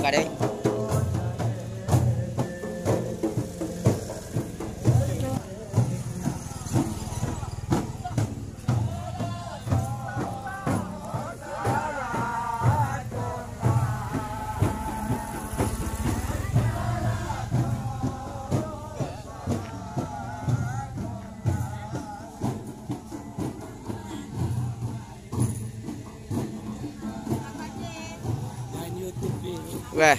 Cả đây. Wah.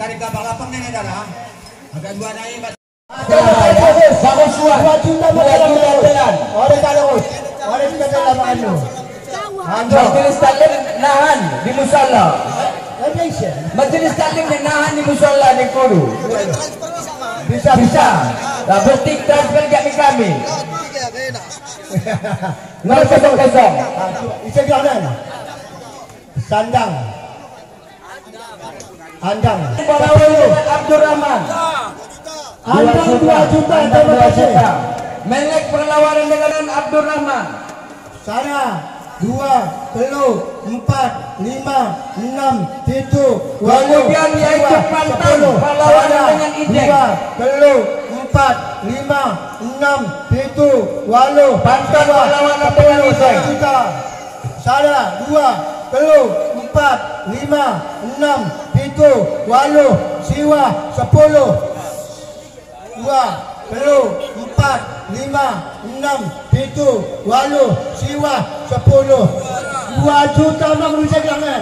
Karika balapang na nadara. Agad buwan na yung Bagus suah. 2 juta jalan. Oleh talus. Oleh kita lama anu. Majelis taklim nahan di musalla. Majelis taklim nahan di musalla di Kudu. Bisa. Lah bukti transfer kami. 0-0. Isa jalan. Sandang. Andang. Abdurrahman. Andang 2 juta. Terima kasih. Melek perlawanan dengan Abdurrahman. Sana 2, 3, 4, 5, 6, 7. Kemudian yaitu Pantang perlawanan dengan Idek. 2, 3, 4, 5, 6, 7, 8. Pantang perlawanan dengan Idek. Sana 2, 3, 4, 5, 6, 7, 8. Siwa 10. 2, 3, 4, 5, 6, 7, 8. Siwa 10. 2 juta manusia jangan.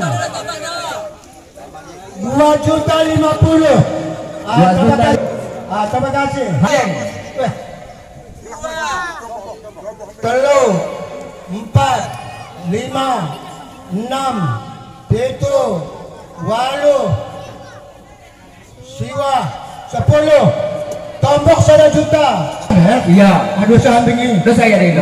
2 juta 50. Terima kasih. Telu 4, 5, 6, 7, 8. Siwa 10. Tombok 1 juta. Iya. Aduh samping ini. Terus saya ini.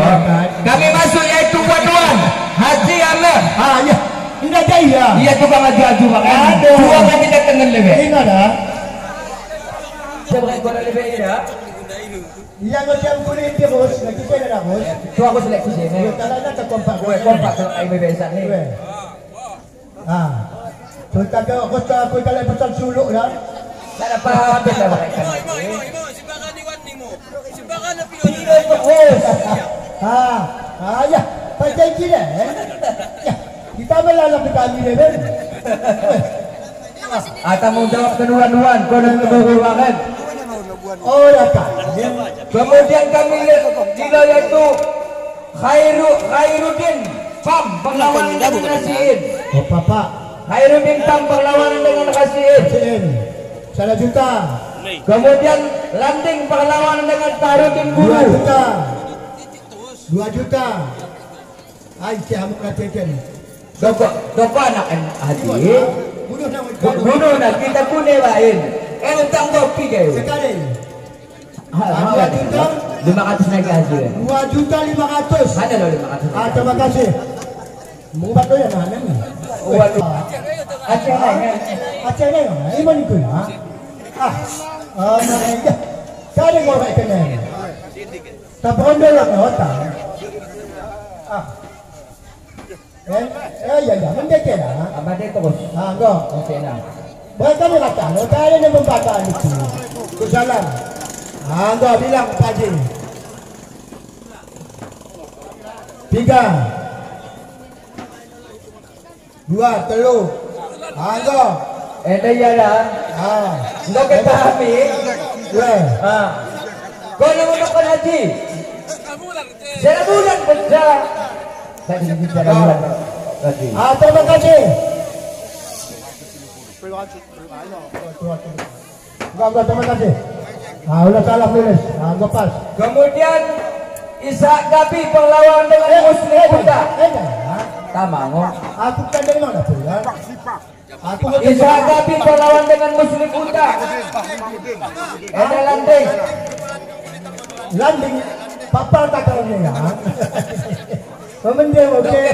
Kami masuk yaitu Waduan Haji Ahmed. Iya. Ini ada iya. Iya tukang aju-aju makanya. Ada. Dua kan kita tengen lebih. Ini ada. Saya pakai gua lebih ini dah. Iya macam kulit dia bos. Lagi saya ada bos. Tu aku seleksi sini. Kalau nak kompak. Kompak kalau IBB sana ni. Kita ke kota aku kalau pasal suluk dah. Tak dapat habis dah mereka. Simbakan di wan mo. Simbakan na piyon. Ya. Pasal kira. Ya. Kita melalap di kami ni kan. Atau mau jawab kenuan-nuan kau dan keberulangan. Oh ya kan. Kemudian kami lihat gila yaitu Khairuddin Pam perlawanan dengan Kasihin. Oh papa. Khairuddin Pam perlawanan dengan Kasihin. 1 juta. Kemudian Landing perlawanan dengan Tarudin 2 Guru. juta. 2 juta. Ai kamu katakan. Doko anak hati. Bunuh nama Bunuh nak kita punya lain. Utang kopi kayo. sekali. 2 juta 500 lagi hasil. 2 juta 500. Ada loh 500. Terima kasih. Mengubah tu ya mana ni? Waduh. Aceh lain. Aceh ni, ini mana tu ya? Mana? Kali kau nak kena. Tak pondok lah kau tak. Ya, mendekah lah. Abang dia terus. Kau. Okey nah. Mereka ni kata, kali ni membakar itu. Kusalam. Kau bilang tadi. 3 2 telur. Kau. Eda ya lah. Kau kita ambil. Kau nak menukar haji. Sebulan besar. Saya bicara bulan haji. Terima kasih. Enggak, terima kasih. Udah salah tulis. Lepas. Kemudian Ishak Gabi perlawanan dengan Muslim Buddha. Tamango. Aku kan dari mana tu ya? Aku Ishak Gabi perlawanan dengan Muslim Buddha. Ada landing. Papa tak tahu ni ya. Pemendem okey.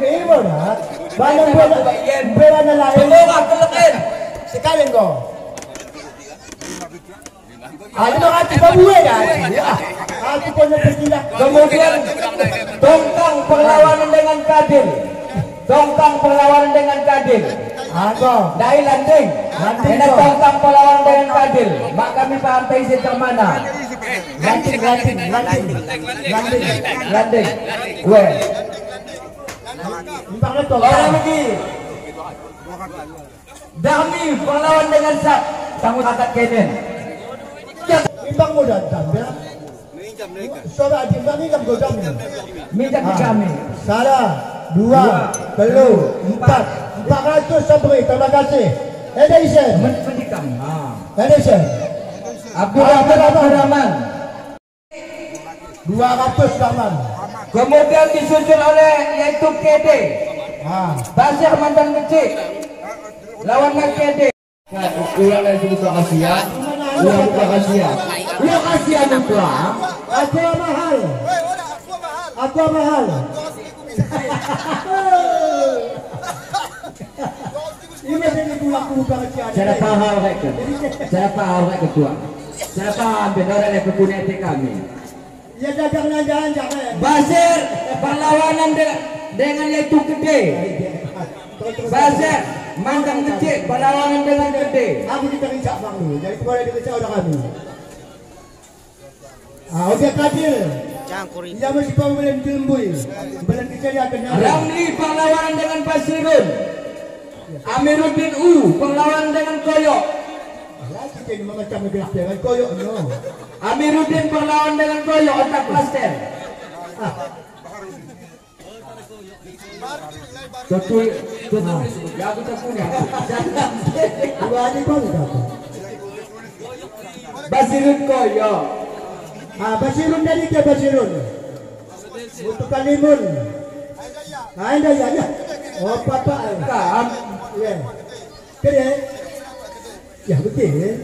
Ini mana? Banyak bulan lain. Pemboga keleken. Sekali kau. Ada hati babuai dah. Aku pun nak bergila. Kemudian Dongkang perlawanan dengan Kadil. Dongkang perlawanan dengan Kadil. Kau. Dari Landing. Ada Dongkang perlawanan dengan Kadil. Mak kami pantai sekitar mana? Landing. Weh. Impaknya tu. Orang lagi. Dami perlawan dengan Sak. Tangguh angkat Kenen. Impang muda jam ya. Sobat impang ni jam 2 jam. Minta ke kami. Salah. 2 telur 4 400 sampai. Terima kasih. Edison. Mendikam. Edison. Abdurrahman. 200 kaman. Kemudian disusul oleh yaitu KD. Basir mantan kecil. Lawan KD. Ulang lagi buka Asia. Ulang buka Asia. Ulang Asia buka. Aku mahal. Aku mahal. Ini jadi pulang buka Asia. Cara pahal kayak tu. Cara pahal kayak ketua. Cara pahal benar oleh pekunet kami. Ya dagangnya jangan. Basir perlawanan dengan yaitu gede. Basir mantan kecil perlawanan dengan gede. Aku kita rincak bang dulu. Jadi boleh dirincak orang kami. Okey Kadil. Ia mesti kau boleh dilembui. Belum kita lihat kenal. Ramli perlawanan dengan Basirun. Amiruddin U perlawanan dengan Koyok. Kita ini macam gerak dengan Koyok no. Amiruddin perlawan dengan Koyok otak plaster. Betul. Ya kita punya. Dua hari kau dah. Basirun Koyok. Basirun dari ke Basirun. Untuk Kalimun. Anda ya. Oh papa. Kam. Ya. Kede. Ya betul.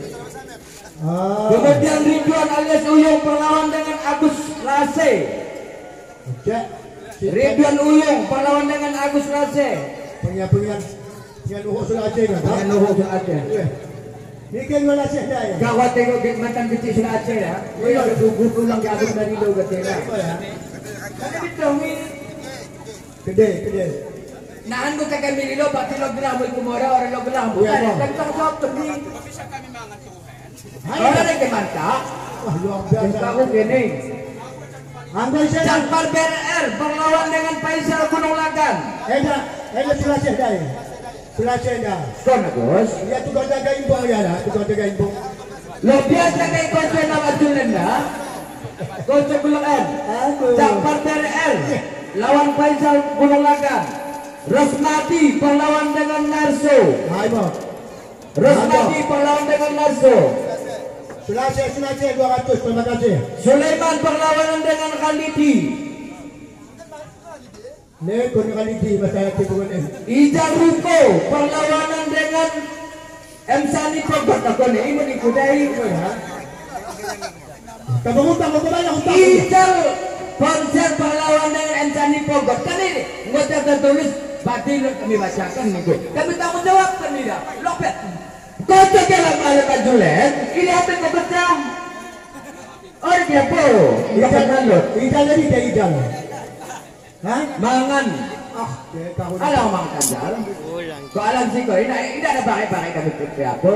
Kemudian Ridwan alias Uyung perlawan dengan Agus Rase. Ridwan Uyung perlawan dengan Agus Rase. Pengen Luhuk sudah Aceh kan? Dengan Luhuk sudah Aceh. Ini kan mana Aceh dah ya? Gawat tengok mantan kecil sudah Aceh ya. Iya, gugur pulang ke Agus dari Luhuk kecil. Gede. Nahan ko kay Camilo, pati lo ginamoy kumora, orang lo ginamoy. Iya, Kan tang jawab tadi. Bisa kami mangat tuhan. Orang na kemanta. Wah, luar Kita biasa. ko gini. Andai saya Jakpar BRR berlawan dengan Faisal Gunung Lagan. Selesai dah. Selesai dah. Kon Agus. Dia tukar jaga impong ya dah, tukar jaga impong. Lo biasa kay Coach na majulen na. Coach Gunung R. Jakpar BRR lawan Faisal Gunung Lagan. Rosmati berlawan dengan Narso. Hai mo. Rosmati berlawan dengan Narso. Selesai 200, terima kasih. Sulaiman berlawanan dengan Khalidi. Ne kun kali di masalah tibuan em. Ijal Ruko berlawanan dengan M Sani Pogot. Ako na imo ni Kudai ko ha. Kamu utang mo banyak utang. Ijal Konser berlawan dengan M Sani Pogot. Kan ini ngotot tertulis batin kami bacakan nih gue. Kami tanggung jawab kan tidak. Lopet. Kocok yang ada kajulet. Ini apa yang kebaca? Oh dia po. Ijal nalot. Ijal jadi dia ijal. Hah? Mangan. Ah, kau Alam mga kanjal. Kung alam si ko, hindi na bakit kami pipiapo,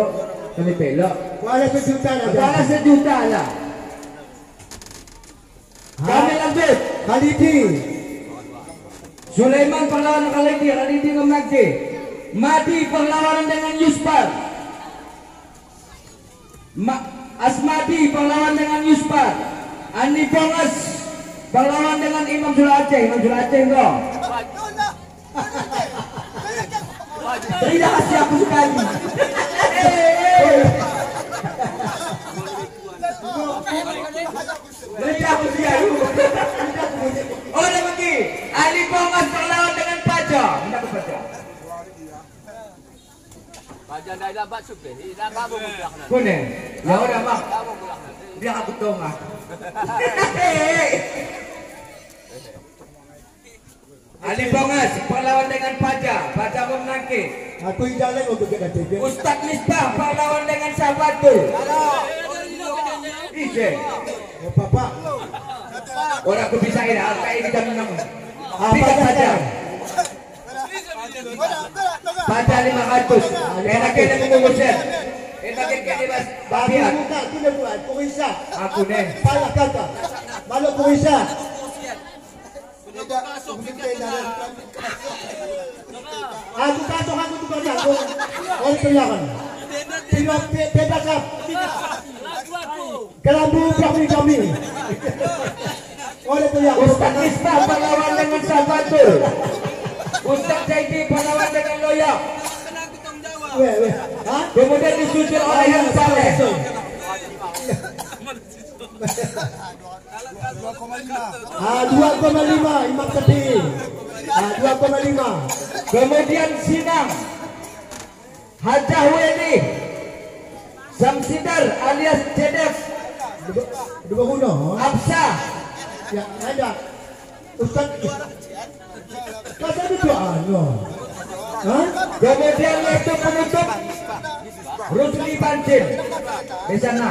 kami pelo. Wala sa juta na. Para sa juta lang. Kami lang bit. Khalidi. Sulaiman perlawan ng Khalidi, Khalidi ng Magdi. Mati perlawanan dengan Yuspar. Asmadi perlawan dengan Yuspar. Andi Pongas perlawan dengan Imam Sulaceh. Imam Sulaceh enggak. Tidak kasih aku sekali. Beri aku sekali. Oh, ada lagi. Ali Pongas berlawan dengan Paja. Tidak ke Paja. Paja dah dapat supe. Dah kamu mulak na. Kuning. Ya udah mak. Kamu mulak na. Dia aku tongah. Ali Pongas berlawan dengan Paja. Paja memenangkan. Aku ijal lagi untuk kita tiga. Ustaz Misbah berlawan dengan Sahabatul. Ije. Oh, papa. Orang aku bisa ini. Alka ini jam 6. Apa saja? Paja 500. Enak-enak mengusir. Enak-enak mas. Babian. Buka, tidak buat. Kurisa. Aku nih. Pala kata. Malu kurisa. Aku kasih aku tukar jago. Oleh kelihatan. Tidak bebas up. Kelambu kami. Oleh kelihatan. Ustaz Misbah berlawan dengan Sahabatul. Ustaz Zaidi berlawan dengan Loyak. Weh. Hah? Kemudian disusul oleh yang Saleh. 2,5 Imam Tepi. 2,5. Kemudian Sinang Hajah Wedi Samsidar alias Cedef 2 Absah. Ya, ada. Ustaz. Kata itu ano? Hah? Kemudian yaitu penutup Rusli Banjir di sana.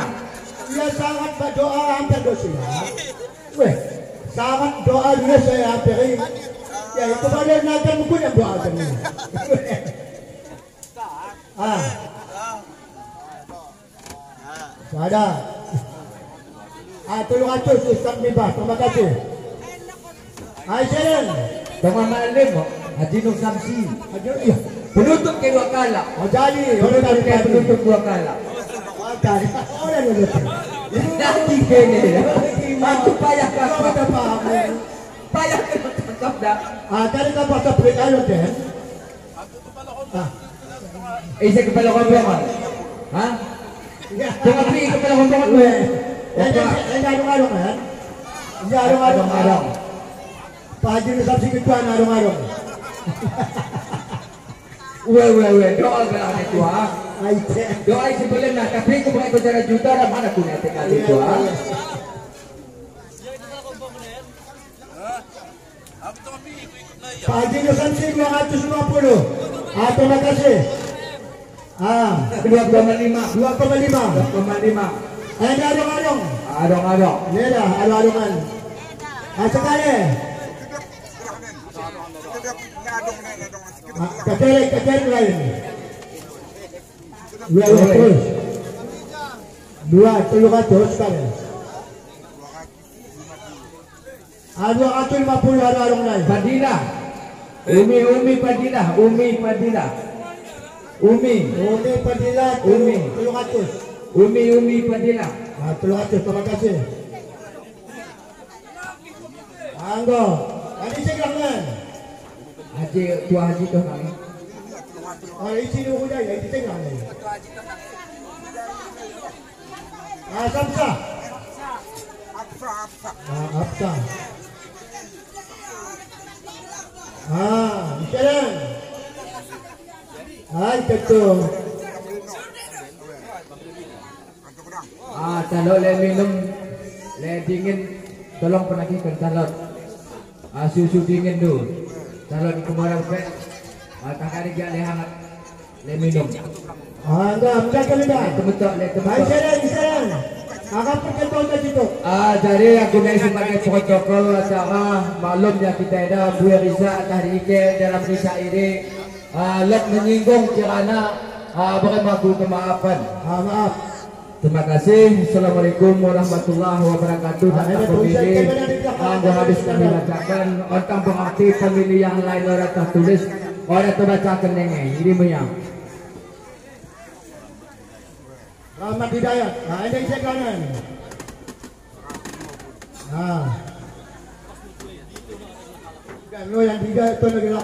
Ya sangat berdoa hampir dosa. Weh, sangat doa juga saya hampir. Ya itu pada naga mungkin yang doa kami. Ada. Tolong atur Ustaz Mibah. Terima kasih. Aisyah. Dengan malam Haji Nur Samsi. Iya. Penutup kedua kala. Oh jadi, Penutup dua kala. Dari orang yang betul. Nanti kene. Aku payah Kau kakak. tak paham. Payah kakak dah. Dari kapal seperti ayo deh. Isa kepala kompongan. Ha? Jangan pergi kepala kompongan gue. Ini adong-adong kan? Ini adong-adong. Pak Haji Nusabsi ketuaan adong-adong. Weh, doa berapa itu ah? Aisyah. Doa sebelum nak tapi aku pakai bicara juta dah mana aku nak tinggal itu ah? Pak Haji Nusabsi 250. Terima kasih. 2,5. 2,5. Ini adong-adong. Adong. Ini dah adong-adongan. Sekali. Kecil lain. Ya terus. 200 sekali. 250 ada orang lain. Fadilah. Umi Fadilah. Umi Fadilah. Umi Fadilah. 300. Umi Fadilah. 300. Terima kasih. Anggo. Haji Seglangan. Haji tua haji tu nang. Isi dulu dah. Isi Seglangan. Samsa. Apsa. Misalnya. Betul. Kalau le minum le dingin tolong penagihkan calon. Susu dingin tu. Calon kemarin pet. Kakak dia le hangat le minum. Enggak kali dah. Betul le betul. Misalnya. Kakak perkenalkan ke situ. Jadi aku naik sebagai protokol acara maklumnya kita ada Bu Riza Tahrike dalam Riza ini let menyinggung kirana berimaku kemaafan. Maaf. Terima kasih. Assalamualaikum warahmatullahi wabarakatuh. Dan pemilih yang habis kami bacakan tentang pengerti pemilih yang lain orang tertulis orang terbacakan nengai ini punya. Rahmat Hidayat. Ini cek kanan. Kan lo yang 3 itu lagi lah.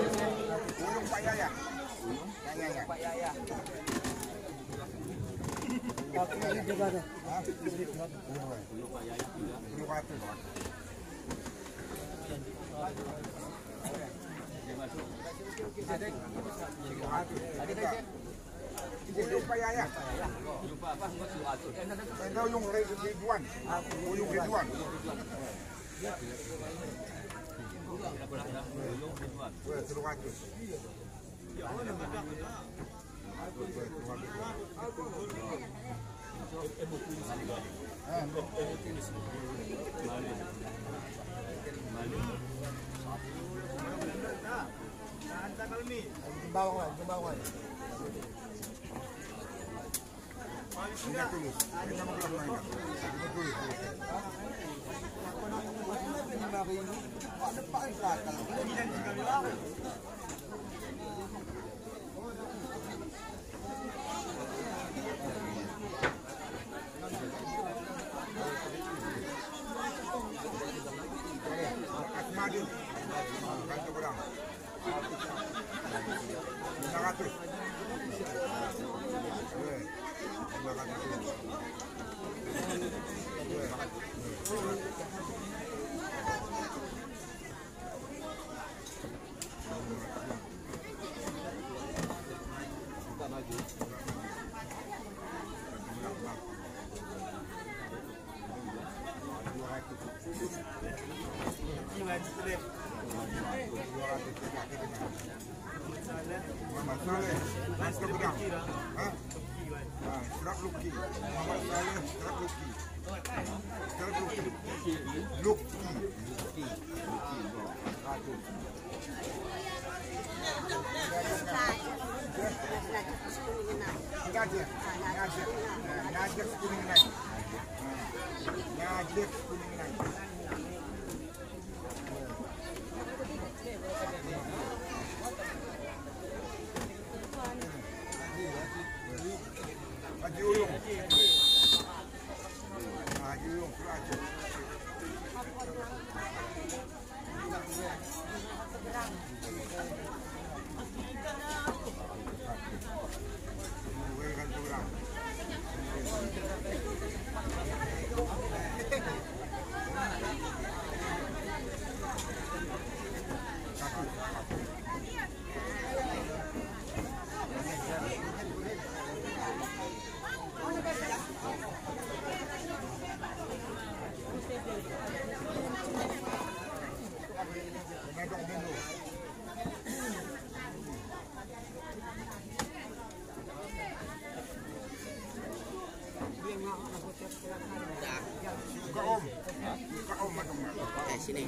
Sini.